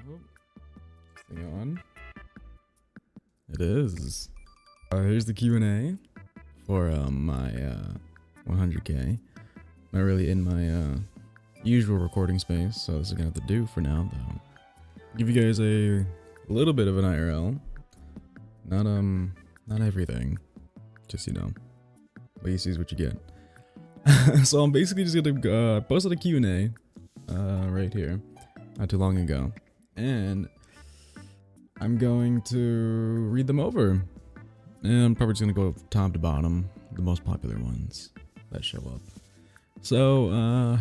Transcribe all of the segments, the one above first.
Oh, thing on. It is. Here's the Q&A for my 100K. Not really in my usual recording space, so this is gonna have to do for now, though. Give you guys a little bit of an IRL. Not everything. Just, you know, what you see is what you get. So I'm basically just gonna posted a Q&A right here not too long ago, and I'm going to read them over, and I'm probably just gonna go top to bottom, the most popular ones that show up. So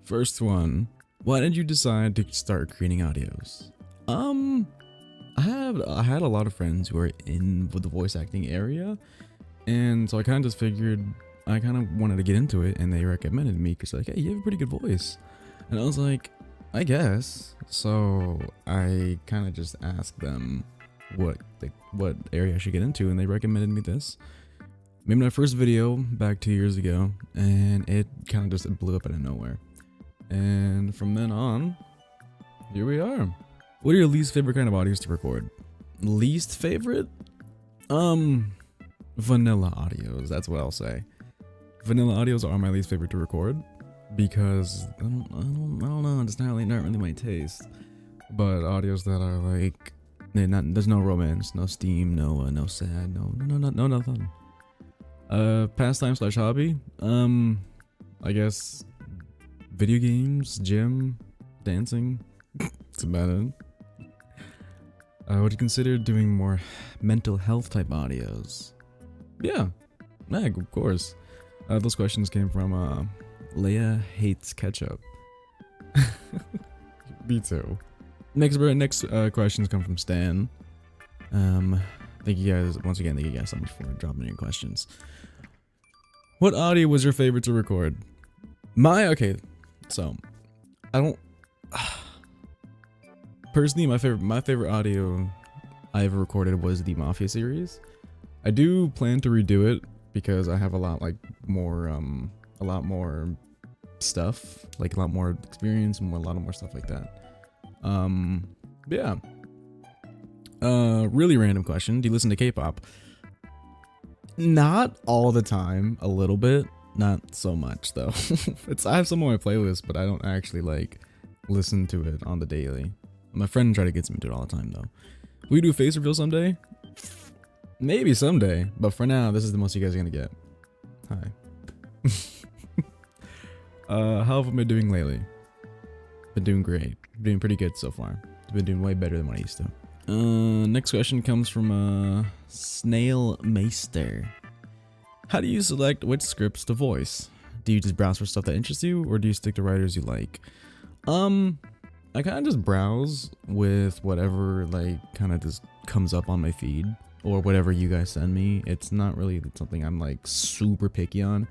first one, why did you decide to start creating audios? I had a lot of friends who are in the voice acting area, and so I kind of just figured I kind of wanted to get into it, and they recommended me because like, hey, you have a pretty good voice, and I was like, I guess. So I kind of just asked them what area I should get into, and they recommended me this. Made my first video back 2 years ago, and it kind of just blew up out of nowhere. And from then on, here we are. What are your least favorite kind of audios to record? Least favorite? Vanilla audios. That's what I'll say. Vanilla audios are my least favorite to record because I don't know. It's not really my taste. But audios that are like, there's no romance, no steam, no sad, no nothing. Pastime / hobby. I guess video games, gym, dancing. That's about it. Would you consider doing more mental health type audios? Yeah, of course. Those questions came from Leia Hates Ketchup. Me too. Next questions come from Stan. Thank you guys once again. Thank you guys so much for dropping your questions. What audio was your favorite to record? So I don't. Personally, my favorite audio I ever recorded was the Mafia series. I do plan to redo it because I have a lot more stuff, like a lot more experience and a lot more stuff like that. Yeah. Really random question. Do you listen to K-pop? Not all the time, a little bit, not so much though. I have some on my playlist, but I don't actually listen to it on the daily. My friend tried to get me to it all the time though. Will we do a face reveal someday? Maybe someday, but for now, this is the most you guys are gonna get. Hi. How have I been doing lately? Been doing great. Doing pretty good so far. Been doing way better than what I used to. Next question comes from Snail Meister. How do you select which scripts to voice? Do you just browse for stuff that interests you, or do you stick to writers you like? I kind of just browse with whatever kind of just comes up on my feed or whatever you guys send me. It's not really something I'm super picky on.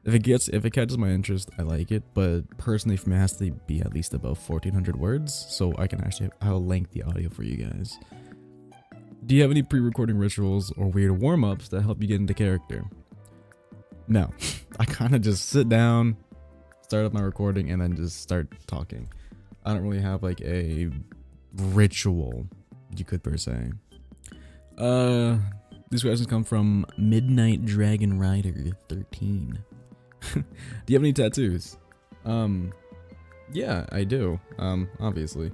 If it catches my interest, I like it, but personally for me it has to be at least above 1400 words so I can actually have a lengthy audio for you guys. Do you have any pre-recording rituals or weird warm-ups that help you get into character? No. I kind of just sit down, start up my recording, and then just start talking. I don't really have a ritual, you could per se. These questions come from Midnight Dragon Rider 13. Do you have any tattoos? Yeah, I do. Obviously.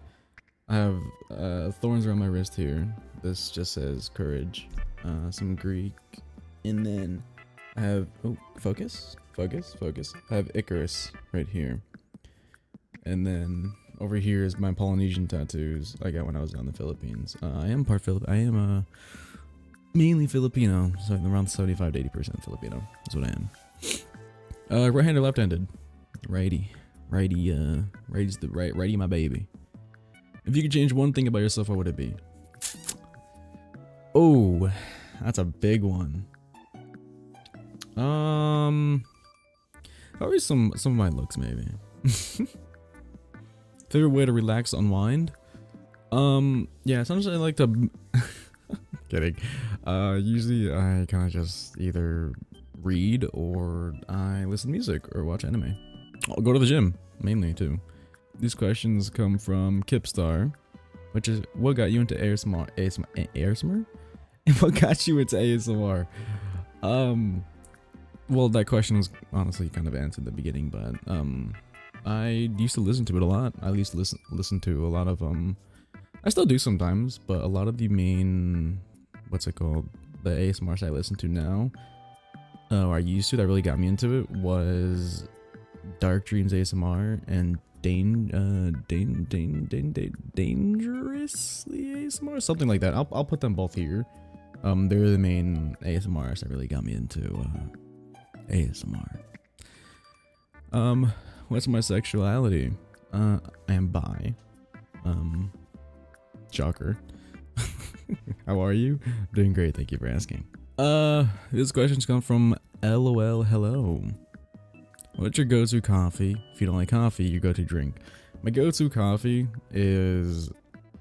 I have thorns around my wrist here. This just says courage. Some Greek. And then I have focus. I have Icarus right here. And then over here is my Polynesian tattoos I got when I was down in the Philippines. I am mainly Filipino, so around 75 to 80% Filipino is what I am. Right-handed or left-handed? Righty. Righty my baby. If you could change one thing about yourself, what would it be? Oh, that's a big one. Probably some of my looks maybe. Favorite way to relax, unwind? Yeah, sometimes I like to kidding. Usually I kind of just either read or I listen to music or watch anime. I'll go to the gym mainly too. These questions come from Kipstar. which is what got you into ASMR? What got you into ASMR? Well, that question was honestly kind of answered at the beginning, but I used to listen to it a lot. I used to listen to a lot of I still do sometimes, but a lot of the main, what's it called, the ASMRs I listen to now, or I used to, that really got me into it, was Dark Dreams ASMR and Dangerously ASMR, something like that. I'll put them both here. They're the main ASMRs that really got me into ASMR. What's my sexuality? I am bi. Shocker. How are you? Doing great, thank you for asking. This question's come from LOL Hello. What's your go-to coffee? If you don't like coffee, your go-to drink. My go-to coffee is,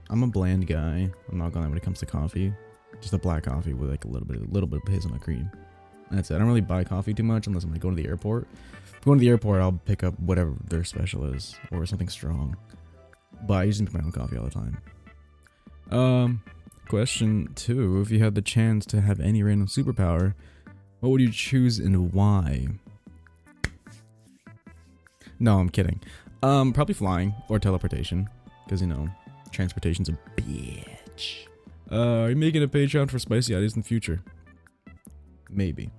I'm a bland guy. I'm not gonna lie when it comes to coffee. Just a black coffee with like a little bit of hazelnut cream. That's it. I don't really buy coffee too much unless I'm like going to the airport. If I'm going to the airport, I'll pick up whatever their special is or something strong. But I usually make my own coffee all the time. Question 2. If you had the chance to have any random superpower, what would you choose and why? No, I'm kidding. Probably flying or teleportation, because you know, transportation's a bitch. Are you making a Patreon for spicy ideas in the future? Maybe.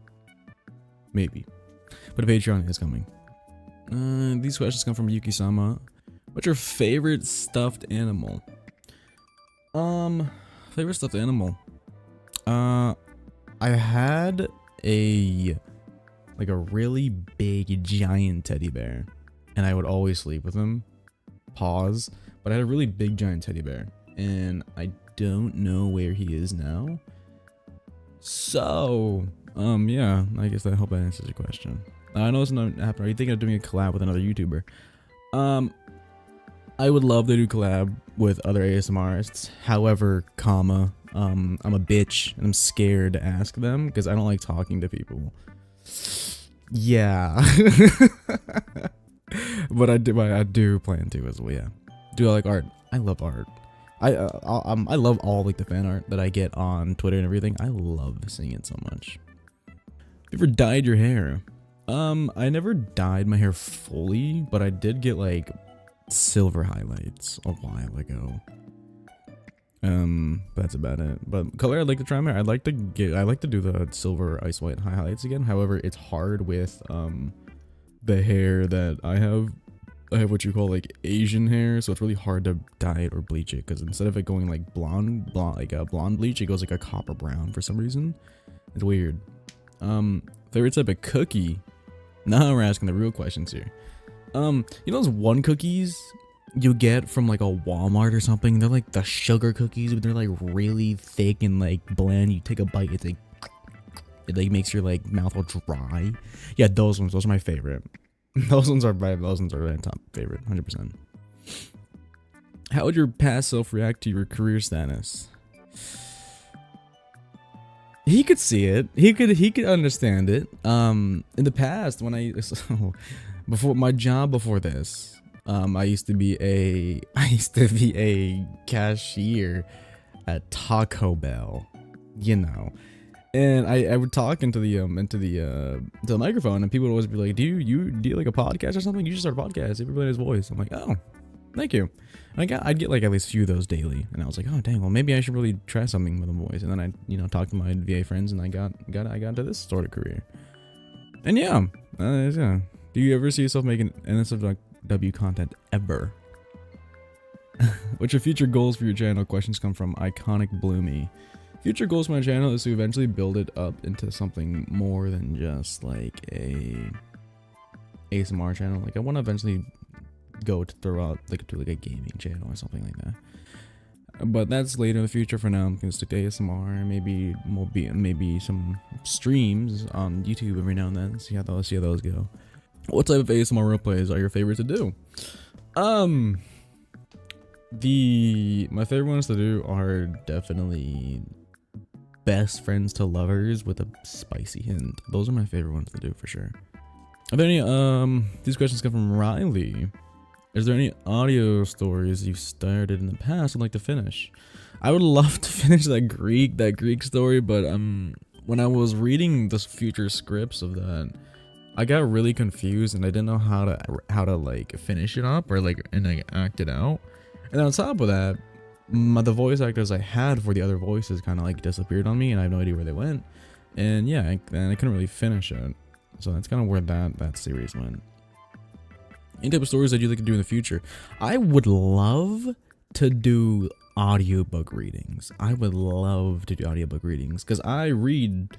But a Patreon is coming. These questions come from Yuki-sama. What's your favorite stuffed animal? Favorite stuffed animal. I had a really big giant teddy bear, and I would always sleep with him. Pause. But I had a really big giant teddy bear, and I don't know where he is now. So, yeah, I guess I hope that answers your question. I know it's not happening. Are you thinking of doing a collab with another YouTuber? I would love to do collab with other ASMRists. However, I'm a bitch and I'm scared to ask them because I don't like talking to people. Yeah. But I do plan to as well. Yeah. Do I like art? I love art. I love all like the fan art that I get on Twitter and everything. I love seeing it so much. Have you ever dyed your hair? I never dyed my hair fully, but I did get like silver highlights a while ago. That's about it. But color, I'd like to try my hair. I like to do the silver ice white highlights again. However, it's hard with the hair that I have. I have what you call like Asian hair, so it's really hard to dye it or bleach it, because instead of it going like blonde like a blonde bleach, it goes like a copper brown for some reason. It's weird. Favorite type of cookie? Now we're asking the real questions here. You know those one cookies you get from like a Walmart or something? They're like the sugar cookies, but they're like really thick and like bland. You take a bite, it's like it like makes your like mouth all dry. Yeah, those ones. Those are my favorite. Those ones are my top favorite, 100%. How would your past self react to your career status? He could see it. He could understand it. In the past, when before my job before this, I used to be a cashier at Taco Bell, you know. And I would talk into the microphone, and people would always be like, do you like a podcast or something? You should start a podcast. Everybody has voice. I'm like, oh, thank you. I'd get like at least a few of those daily, and I was like, oh dang, well maybe I should really try something with a voice. And then I talked to my VA friends, and I got into this sort of career. And yeah. Do you ever see yourself making NSFW content ever? What's your future goals for your channel? Questions come from Iconic Bloomy. Future goals for my channel is to eventually build it up into something more than just like a ASMR channel. Like I want to eventually go to throw out like a gaming channel or something like that. But that's later in the future. For now, I'm gonna stick to ASMR. Maybe maybe some streams on YouTube every now and then. See how those go. What type of ASMR roleplays are your favorite to do? My favorite ones to do are definitely best friends to lovers with a spicy hint. Those are my favorite ones to do for sure. Are there any these questions come from Riley. Is there any audio stories you've started in the past and like to finish? I would love to finish that Greek story, but when I was reading the future scripts of that, I got really confused and I didn't know how to like finish it up or like act it out. And on top of that, the voice actors I had for the other voices kind of like disappeared on me, and I have no idea where they went. And yeah, I couldn't really finish it. So that's kind of where that series went. Any type of stories that you'd like to do in the future? I would love to do audiobook readings. I would love to do audiobook readings because I read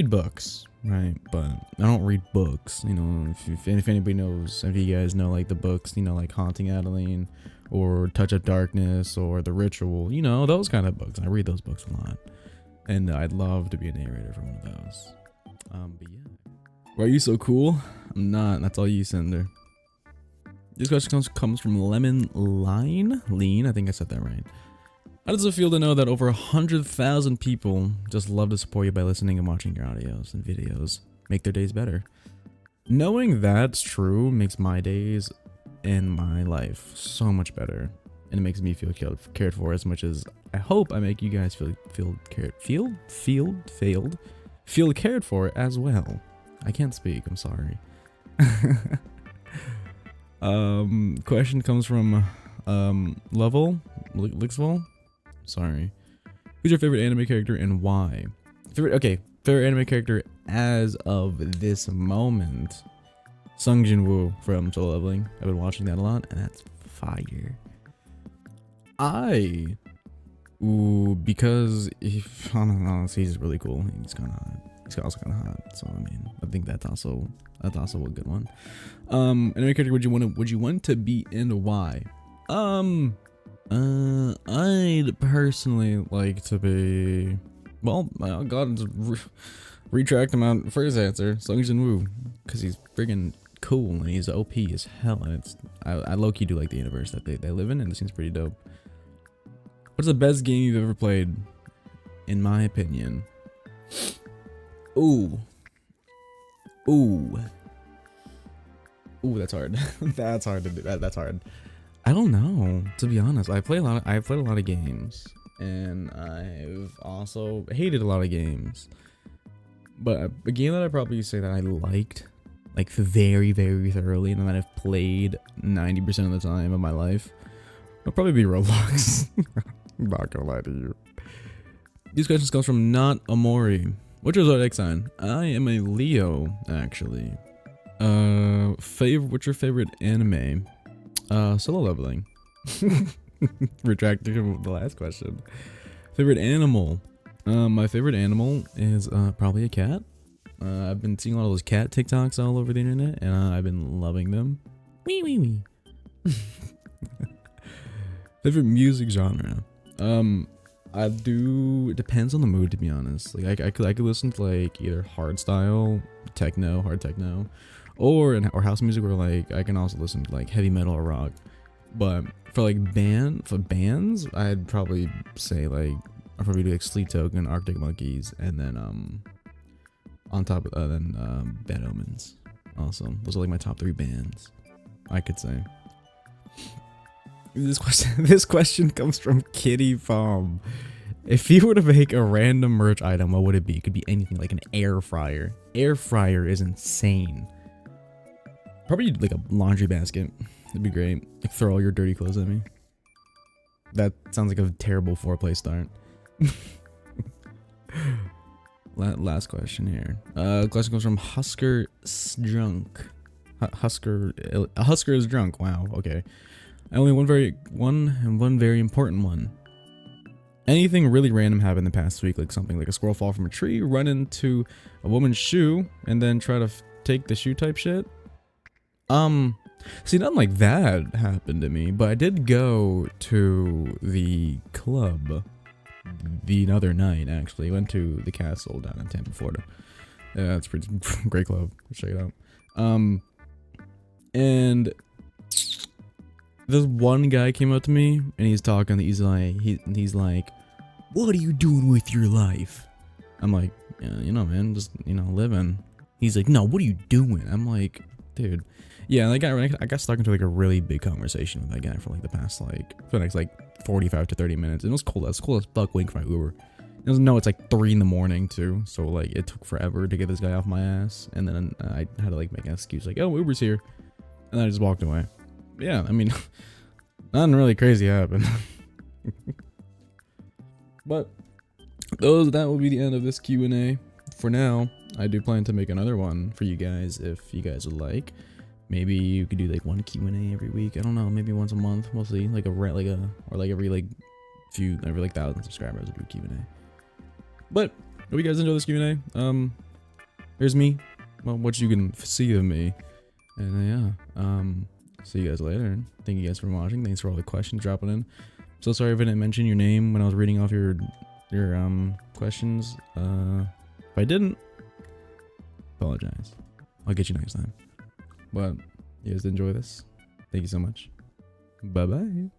books, right? But I don't read books. You know, if anybody knows, if you guys know like the books, you know, like Haunting Adeline or Touch of Darkness or The Ritual, you know, those kind of books. I read those books a lot, and I'd love to be a narrator for one of those. But yeah. Why are you so cool? I'm not. That's all you, Cinder. This question comes from Lemon Lean. I think I said that right. How does it feel to know that over 100,000 people just love to support you by listening and watching your audios and videos? Make their days better. Knowing that's true makes my days and my life so much better. And it makes me feel cared for as much as I hope I make you guys feel cared for as well. I can't speak, I'm sorry. Question comes from Lixwell. Sorry. Who's your favorite anime character and why? Favorite anime character as of this moment. Sung Jin-woo from Solo Leveling. I've been watching that a lot, and that's fire. Because if I don't know, he's really cool. He's kind of hot. He's also kind of hot, so I mean, I think that's also a good one. Anime character would you want to be and why? I'd personally like to be. Well, I got to retract my first answer, Sung Jin-woo, because he's friggin' cool and he's OP as hell, and I low-key do like the universe that they live in, and it seems pretty dope. What's the best game you've ever played? In my opinion. Ooh, that's hard. That's hard to do. That's hard. I don't know, to be honest. I've played a lot of games, and I've also hated a lot of games. But a game that I probably say that I liked, like very, very thoroughly, and that I've played 90% of the time of my life, would probably be Roblox. I'm not gonna lie to you. These questions come from Not Amori. What's your zodiac sign? I am a Leo, actually. What's your favorite anime? Solo Leveling. Retracting the last question. Favorite animal? My favorite animal is probably a cat. I've been seeing a lot of those cat TikToks all over the internet, and I've been loving them. Wee wee wee. Favorite music genre? It depends on the mood, to be honest. Like I could listen to like either hard techno, or house music, or like I can also listen to like heavy metal or rock. But for bands, I'd probably say like I'd probably do like Sleep Token, Arctic Monkeys, and then on top of Bad Omens. Also, those are like my top 3 bands, I could say. This question comes from Kitty Farm. If you were to make a random merch item, what would it be? It could be anything, like an air fryer. Air fryer is insane. Probably like a laundry basket. That'd be great. Like throw all your dirty clothes at me. That sounds like a terrible foreplay start. Last question here. Question comes from Husker Drunk. Husker is drunk. Wow. Okay. Only one very important one. Anything really random happened the past week, like something like a squirrel fall from a tree, run into a woman's shoe, and then try to take the shoe type shit? See, nothing like that happened to me, but I did go to the club the other night, actually. Went to the Castle down in Tampa, Florida. Yeah, it's pretty great club. Check it out. And this one guy came up to me and he's talking. He's like, "What are you doing with your life?" I'm like, "Yeah, man, just living." He's like, "No, what are you doing?" I'm like, "Dude, Yeah, and I got stuck into like a really big conversation with that guy for like the past like for the next like 45 to 30 minutes. And it was cool. That's cool as fuck waiting for my Uber. It doesn't know it's like 3 in the morning too, so like it took forever to get this guy off my ass. And then I had to like make an excuse like, oh, Uber's here, and then I just walked away. Yeah, I mean, nothing really crazy happened. But that will be the end of this Q&A. For now, I do plan to make another one for you guys if you guys would like. Maybe you could do like one Q&A every week. I don't know, maybe once a month. We'll see. Like or like every like 1,000 subscribers will do Q&A. But hope you guys enjoy this Q&A. Here's me. Well, what you can see of me. And yeah. See you guys later. Thank you guys for watching. Thanks for all the questions dropping in. So sorry if I didn't mention your name when I was reading off your questions. If I didn't, apologize. I'll get you next time. But you guys enjoy this. Thank you so much. Bye bye.